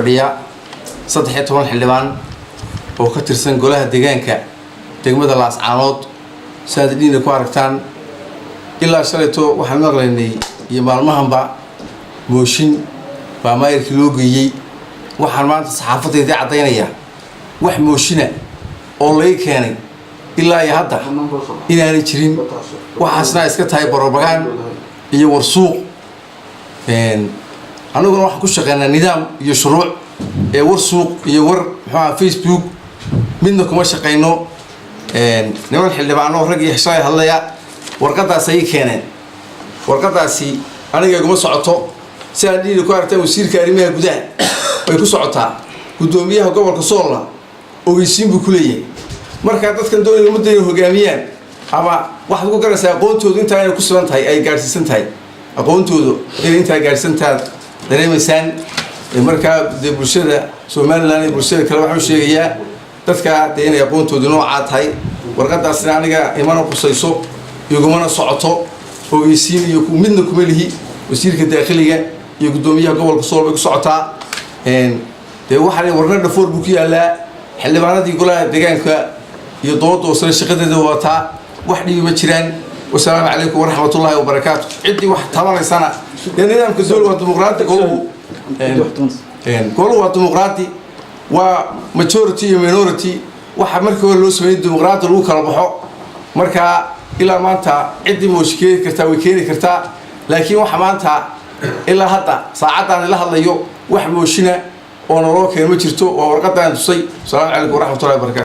fadhiya 13 xildhibaan oo ka tirsan golaha deegaanka degmada Laascaanood saadadiina ku aragtaan ilaa shalayto waxaan maqlaynay iyo maalmahanba mooshin baa maayirkii loo geeyey waxaan maanta saxaafadeedii caddaynaya wax mooshina oo laga keenay ilaa iyo hadda inaanay jirin waxaasna iska tahay borobagaan iyo warsuuq anaguna waxaan ku shaqeynaa nidaam iyo shuruuc ee warsuuq iyo war maxaa Facebook midna kuma shaqeyno niman xildhibaano rag iyo xisaayo hadlaya warqadaas ay keeneen warqadaasi aniga iguma socoto si aan dhiiri ku aragtay wasiirka arrimaha gudaha way ku socotaa gudoomiyaha gobolka Sool ogeysiin buu ku leeyahay marka dadkan doonaya muddo hogaamiyaan ama wax lagu garaysaa aqoontooda inta ay ku sugan tahay ay gaarsiisan tahay aqoontooda inta gaarsiisan tahay dareemaysan marka bulshada Soomaaliland iyo bulshada kale waxaan sheegayaa dadka inay aqoontooda nooca tahay warqadaasna aniga imana qusayso igumana socoto ogeysiin iyo midna kuma lihi wasiirka daaqiliga iyo gudoomiyaha gobolka Sool bay ku socotaa waxa warna dhafoor buu ku yaalaa xildhibaanadii golaha deegaanka iyo doodda oo shaqadeeda wata wax dhibi ma jiraan wassalaamu calaykum waraxmatullaahi wabarakaatuh cidii wax tabanaysana nidaamka dawladda waa dimuqraadi golu waa dimuqraadi waa majority iyo minority waxa markii hore loo sameeyay dimuqraadi lagu kala baxo marka ilaa maanta cidii mooshkeey kartaa way keeni kartaa laakiin waxa maanta ilaa hadda saacadan la hadlayo wax mooshina oo nolol keen ma jirto oo warqadan tusay salaamu calaykum waraxmatullaahi wabarakaatuh